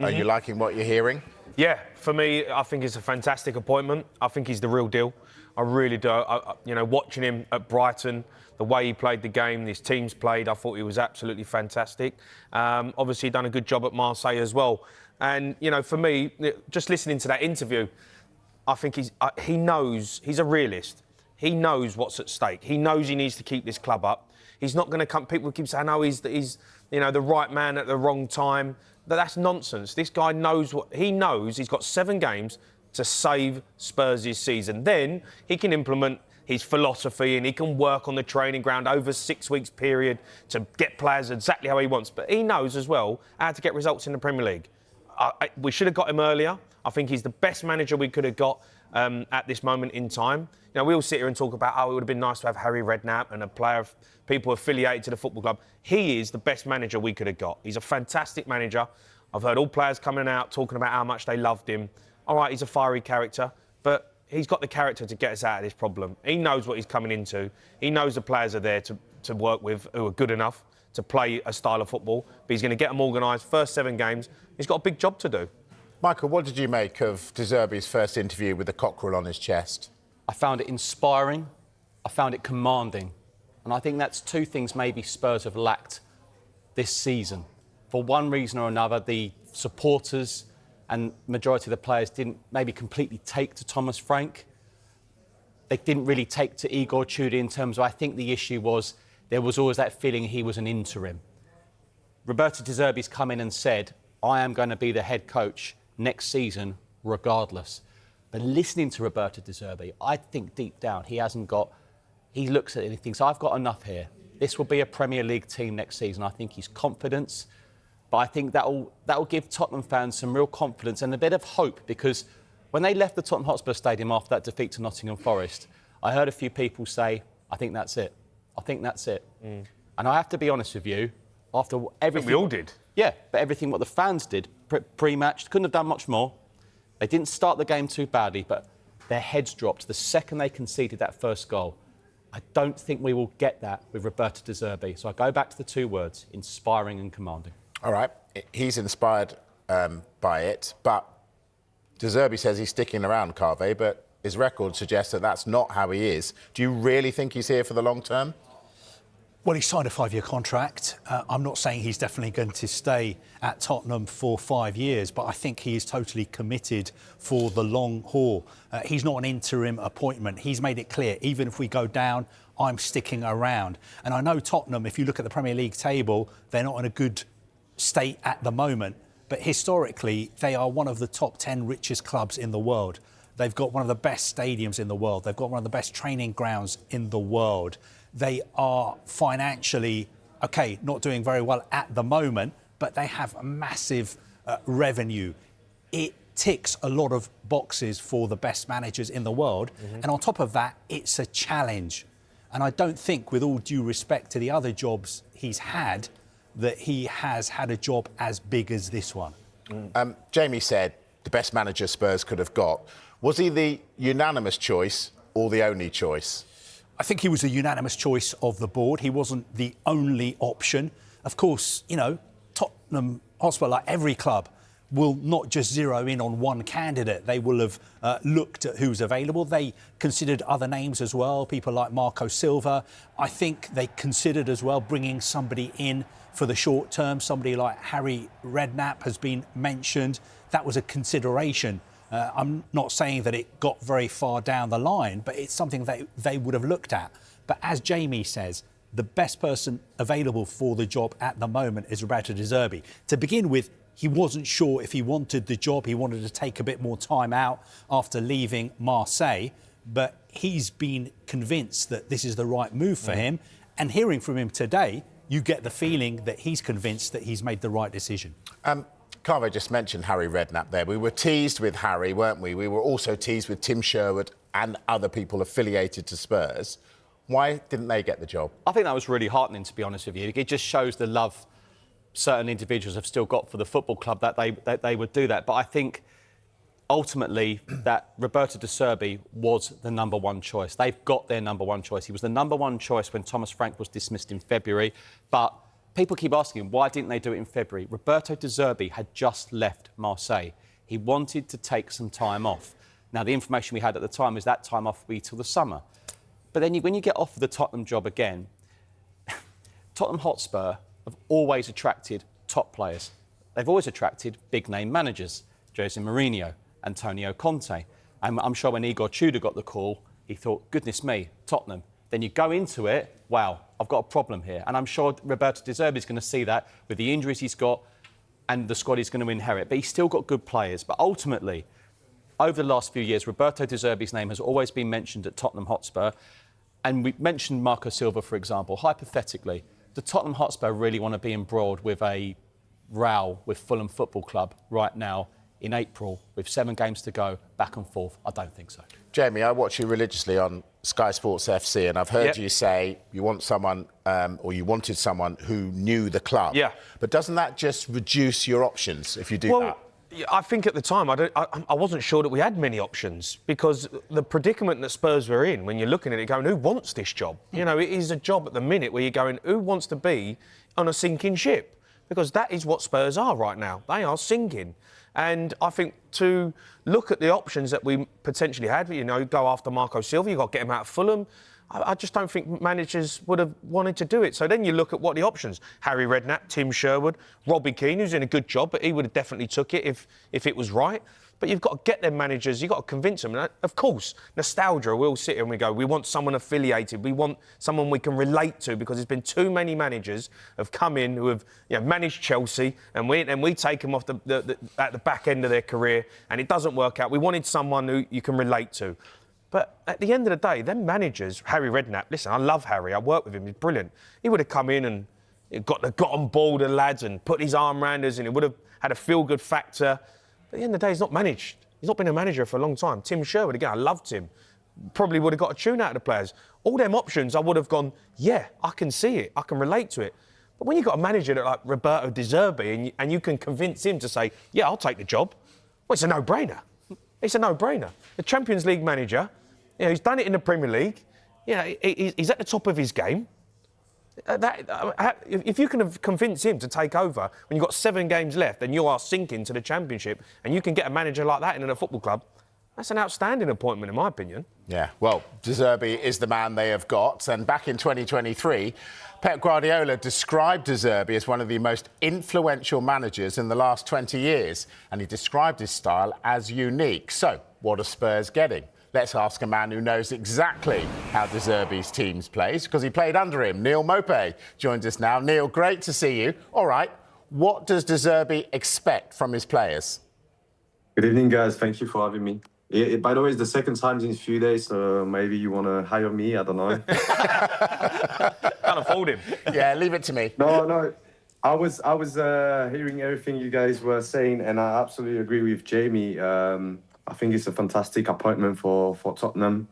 Are you liking what you're hearing? Yeah, for me, I think it's a fantastic appointment. I think he's the real deal. I really do. Watching him at Brighton, the way he played the game, his teams played, I thought he was absolutely fantastic. Obviously, done a good job at Marseille as well. And, for me, just listening to that interview, I think he knows, he's a realist. He knows what's at stake. He knows he needs to keep this club up. He's not going to come... People keep saying, oh, he's the right man at the wrong time. But that's nonsense. This guy knows what... He knows he's got 7 games to save Spurs' season. Then he can implement his philosophy and he can work on the training ground over a 6 weeks period to get players exactly how he wants. But he knows as well how to get results in the Premier League. We should have got him earlier. I think he's the best manager we could have got at this moment in time. We all sit here and talk about, it would have been nice to have Harry Redknapp and a player of people affiliated to the football club. He is the best manager we could have got. He's a fantastic manager. I've heard all players coming out talking about how much they loved him. All right, he's a fiery character, but he's got the character to get us out of this problem. He knows what he's coming into. He knows the players are there to work with who are good enough to play a style of football, but he's going to get them organised. First 7 games, he's got a big job to do. Michael, what did you make of De Zerbi's first interview with the cockerel on his chest? I found it inspiring. I found it commanding. And I think that's 2 things maybe Spurs have lacked this season. For one reason or another, the supporters and majority of the players didn't maybe completely take to Thomas Frank. They didn't really take to Igor Tudor in terms of, I think the issue was, there was always that feeling he was an interim. Roberto De Zerbi's come in and said, I am going to be the head coach next season regardless. But listening to Roberto De Zerbi, I think deep down he looks at it and he thinks, I've got enough here. This will be a Premier League team next season. I think he's confidence. But I think that will give Tottenham fans some real confidence and a bit of hope, because when they left the Tottenham Hotspur Stadium after that defeat to Nottingham Forest, I heard a few people say, I think that's it. I think that's it. And I have to be honest with you, after everything... We all did. Yeah, but everything what the fans did pre-match, couldn't have done much more. They didn't start the game too badly, but their heads dropped the second they conceded that first goal. I don't think we will get that with Roberto De Zerbi. So I go back to the 2 words, inspiring and commanding. All right, he's inspired by it, but De Zerbi says he's sticking around, Kaveh, but his record suggests that that's not how he is. Do you really think he's here for the long term? Well, he signed a 5-year contract. I'm not saying he's definitely going to stay at Tottenham for 5 years, but I think he is totally committed for the long haul. He's not an interim appointment. He's made it clear, even if we go down, I'm sticking around. And I know Tottenham, if you look at the Premier League table, they're not in a good state at the moment, but historically, they are one of the top 10 richest clubs in the world. They've got one of the best stadiums in the world. They've got one of the best training grounds in the world. They are financially, not doing very well at the moment, but they have a massive revenue. It ticks a lot of boxes for the best managers in the world. And on top of that, it's a challenge. And I don't think, with all due respect to the other jobs he's had, that he has had a job as big as this one. Jamie said the best manager Spurs could have got. Was he the unanimous choice or the only choice? I think he was a unanimous choice of the board. He wasn't the only option. Of course, Tottenham Hotspur, like every club, will not just zero in on one candidate. They will have looked at who's available. They considered other names as well, people like Marco Silva. I think they considered as well bringing somebody in for the short term. Somebody like Harry Redknapp has been mentioned. That was a consideration. I'm not saying that it got very far down the line, but it's something that they would have looked at. But as Jamie says, the best person available for the job at the moment is Roberto De Zerbi. To begin with, he wasn't sure if he wanted the job. He wanted to take a bit more time out after leaving Marseille, but he's been convinced that this is the right move for him. And hearing from him today, you get the feeling that he's convinced that he's made the right decision. Kaveh just mentioned Harry Redknapp there. We were teased with Harry, weren't we? We were also teased with Tim Sherwood and other people affiliated to Spurs. Why didn't they get the job? I think that was really heartening, to be honest with you. It just shows the love certain individuals have still got for the football club that they would do that. But I think ultimately that Roberto De Zerbi was the number 1 choice. They've got their number 1 choice. He was the number 1 choice when Thomas Frank was dismissed in February. But people keep asking, why didn't they do it in February? Roberto De Zerbi had just left Marseille. He wanted to take some time off. Now, the information we had at the time is that time off will be till the summer. But then when you get offered the Tottenham job again, Tottenham Hotspur have always attracted top players. They've always attracted big-name managers, Jose Mourinho, Antonio Conte. And I'm sure when Igor Tudor got the call, he thought, goodness me, Tottenham. Then you go into it, wow, I've got a problem here. And I'm sure Roberto De Zerbi is going to see that with the injuries he's got and the squad he's going to inherit. But he's still got good players. But ultimately, over the last few years, Roberto De Zerbi's name has always been mentioned at Tottenham Hotspur. And we mentioned Marco Silva, for example. Hypothetically, do Tottenham Hotspur really want to be embroiled with a row with Fulham Football Club right now in April with 7 games to go, back and forth? I don't think so. Jamie, I watch you religiously on Sky Sports FC, and I've heard you say you want someone, or you wanted someone who knew the club. Yeah. But doesn't that just reduce your options if you do that? I think at the time I wasn't sure that we had many options, because the predicament that Spurs were in, when you're looking at it going, who wants this job? You know, it is a job at the minute where you're going, who wants to be on a sinking ship? Because that is what Spurs are right now. They are sinking. And I think to look at the options that we potentially had, you know, go after Marco Silva, you've got to get him out of Fulham. I just don't think managers would have wanted to do it. So then you look at what the options. Harry Redknapp, Tim Sherwood, Robbie Keane, who's in a good job, but he would have definitely took it if it was right. But you've got to get them managers, you've got to convince them. And of course, nostalgia, we'll sit here and we go, we want someone affiliated, we want someone we can relate to, because there's been too many managers have come in who have, you know, managed Chelsea, and we take them off at the back end of their career, and it doesn't work out. We wanted someone who you can relate to. But at the end of the day, them managers, Harry Redknapp, listen, I love Harry, I work with him, he's brilliant. He would have come in and got on board the lads and put his arm around us, and it would have had a feel-good factor. But at the end of the day, he's not managed. He's not been a manager for a long time. Tim Sherwood, again, I loved him. Probably would have got a tune out of the players. All them options, I would have gone, yeah, I can see it, I can relate to it. But when you've got a manager like Roberto De Zerbi and you can convince him to say, yeah, I'll take the job, well, it's a no-brainer. It's a no-brainer. The Champions League manager, you know, he's done it in the Premier League. You know, he's at the top of his game. If you can convince him to take over when you've got 7 games left and you are sinking to the Championship, and you can get a manager like that in a football club, that's an outstanding appointment, in my opinion. Yeah, well, De Zerbi is the man they have got. And back in 2023, Pep Guardiola described De Zerbi as one of the most influential managers in the last 20 years. And he described his style as unique. So, what are Spurs getting? Let's ask a man who knows exactly how De Zerbi's teams plays, because he played under him. Neal Maupay joins us now. Neal, great to see you. All right, what does De Zerbi expect from his players? Good evening, guys. Thank you for having me. By the way, it's the second time in a few days, so maybe you want to hire me, I don't know. Can't afford him. Yeah, leave it to me. No. I was hearing everything you guys were saying, and I absolutely agree with Jamie. I think it's a fantastic appointment for Tottenham.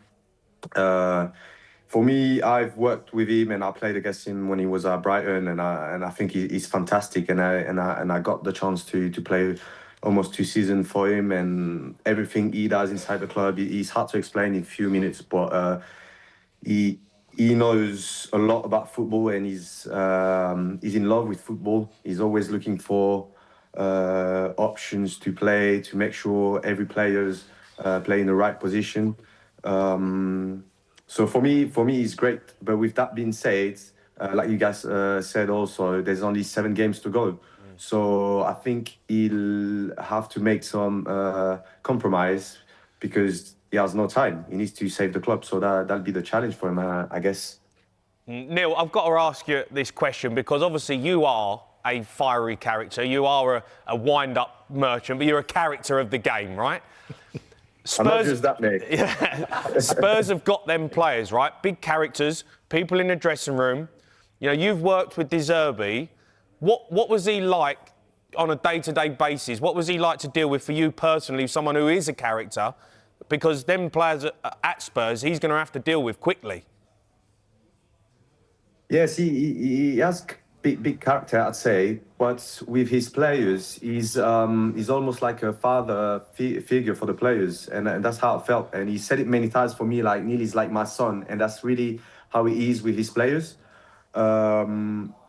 For me, I've worked with him and I played against him when he was at Brighton, and I think he's fantastic. And I got the chance to play almost 2 seasons for him, and everything he does inside the club, he's hard to explain in a few minutes, but he knows a lot about football, and he's in love with football. He's always looking for options to play, to make sure every player's play in the right position. So for me, it's great. But with that being said, like you guys said also, there's only 7 games to go. So I think he'll have to make some compromise, because he has no time. He needs to save the club. So that'll be the challenge for him, I guess. Neal, I've got to ask you this question, because obviously you are a fiery character. You are a wind-up merchant, but you're a character of the game, right? I'm not just that, mate. Yeah, Spurs have got them players, right? Big characters, people in the dressing room. You know, you've worked with De Zerbi. What was he like on a day-to-day basis? What was he like to deal with for you personally, someone who is a character? Because them players at Spurs, he's going to have to deal with quickly. Yes, he has big character, I'd say. But with his players, he's almost like a father figure for the players, and that's how I felt. And he said it many times for me, like, Neal is like my son, and that's really how he is with his players.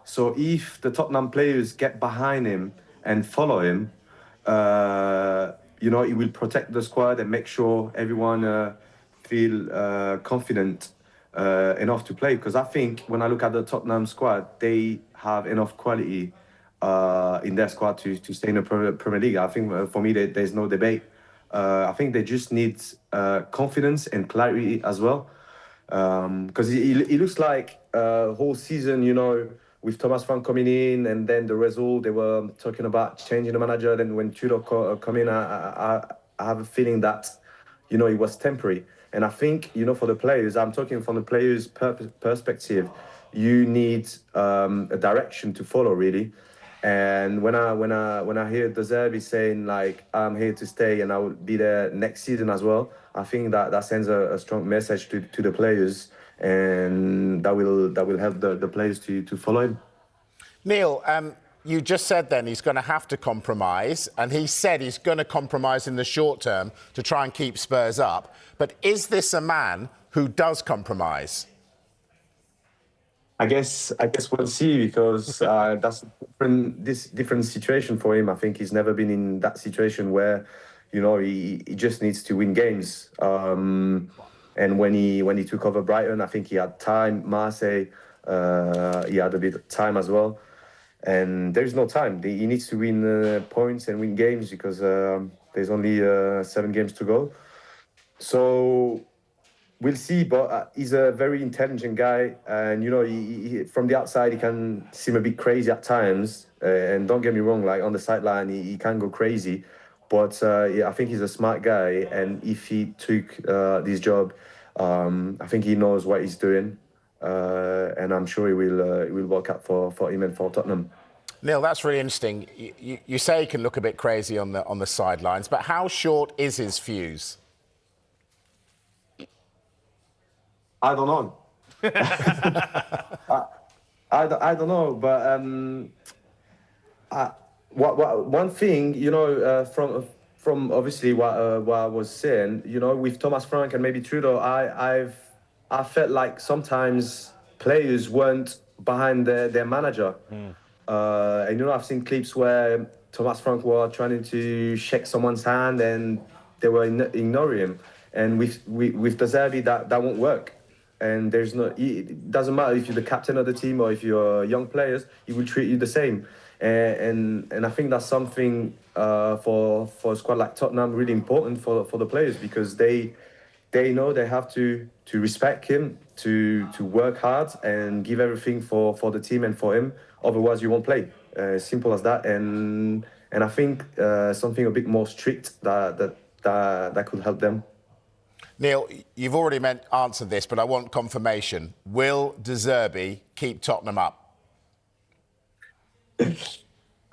So if the Tottenham players get behind him and follow him, he will protect the squad and make sure everyone feel confident enough to play. Because I think when I look at the Tottenham squad, they have enough quality in their squad to stay in the Premier League. I think for me, there's no debate. I think they just need confidence and clarity as well. Because it looks like whole season, with Thomas Frank coming in and then the result, they were talking about changing the manager. Then when Tudor come in, I have a feeling that, it was temporary. And I think, for the players, I'm talking from the players' perspective, you need a direction to follow, really. And when I hear De Zerbi saying like I'm here to stay and I will be there next season as well, I think that sends a strong message to the players, and that will help the players to follow him. Neal, you just said then he's going to have to compromise, and he said he's going to compromise in the short term to try and keep Spurs up. But is this a man who does compromise? I guess we'll see, because that's different situation for him. I think he's never been in that situation where, he just needs to win games. And when he took over Brighton, I think he had time. Marseille, he had a bit of time as well. And there's no time. He needs to win points and win games, because there's only 7 games to go. So we'll see, but he's a very intelligent guy, and he from the outside he can seem a bit crazy at times. And don't get me wrong, like on the sideline he can go crazy, but I think he's a smart guy, and if he took this job, I think he knows what he's doing, and I'm sure it will work out for him and for Tottenham. Neal, that's really interesting. You say he can look a bit crazy on the sidelines, but how short is his fuse? I don't know. I don't know, but one thing, from obviously what I was saying, with Thomas Frank and maybe Trudeau, I felt like sometimes players weren't behind their manager. And I've seen clips where Thomas Frank were trying to shake someone's hand and they were ignoring him. And with De Zerbi, that won't work. And it doesn't matter if you're the captain of the team or if you're young players, he will treat you the same. And I think that's something for a squad like Tottenham really important for the players, because they know they have to respect him, to work hard and give everything for the team and for him. Otherwise, you won't play. Simple as that. And I think something a bit more strict that could help them. Neal, you've already answered this, but I want confirmation. Will De Zerbi keep Tottenham up?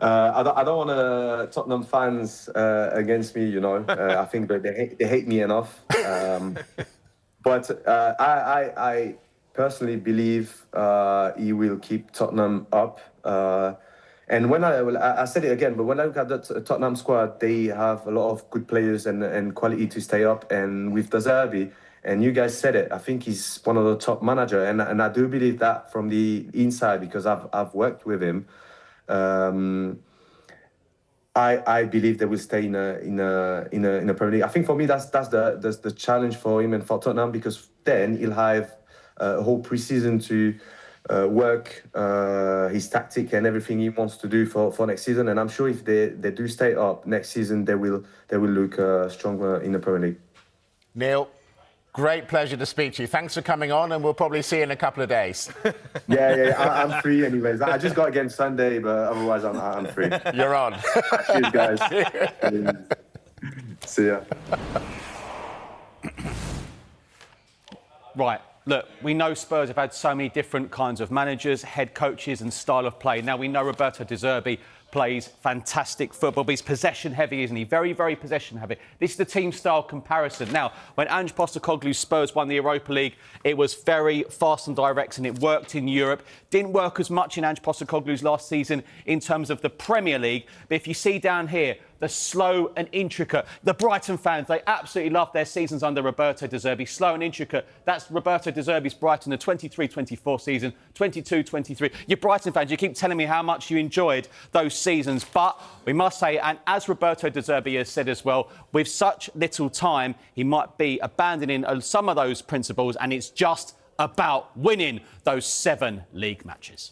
I don't want Tottenham fans against me, I think that they hate me enough. But I personally believe he will keep Tottenham up. And when I said it again, but when I look at the Tottenham squad, they have a lot of good players and quality to stay up. And with De Zerbi, and you guys said it, I think he's one of the top manager, and I do believe that from the inside, because I've worked with him. I believe they will stay in a Premier League. I think for me that's the challenge for him and for Tottenham, because then he'll have a whole pre-season to work his tactic and everything he wants to do for next season. And I'm sure if they do stay up next season, they will look stronger in the Premier League. Neal, great pleasure to speak to you. Thanks for coming on, and we'll probably see you in a couple of days. Yeah, I'm free anyways. I just got a game Sunday, but otherwise I'm free. You're on. Cheers, guys. See ya. Right. Look, we know Spurs have had so many different kinds of managers, head coaches and style of play. Now, we know Roberto De Zerbi plays fantastic football, but he's possession-heavy, isn't he? Very, very possession-heavy. This is the team-style comparison. Now, when Ange Postecoglou's Spurs won the Europa League, it was very fast and direct, and it worked in Europe. Didn't work as much in Ange Postecoglou's last season in terms of the Premier League. But if you see down here, the slow and intricate. The Brighton fans, they absolutely love their seasons under Roberto De Zerbi. Slow and intricate. That's Roberto De Zerbi's Brighton, the 23-24 season, 22-23. You Brighton fans, you keep telling me how much you enjoyed those seasons. But we must say, and as Roberto De Zerbi has said as well, with such little time, he might be abandoning some of those principles, and it's just about winning those 7 league matches.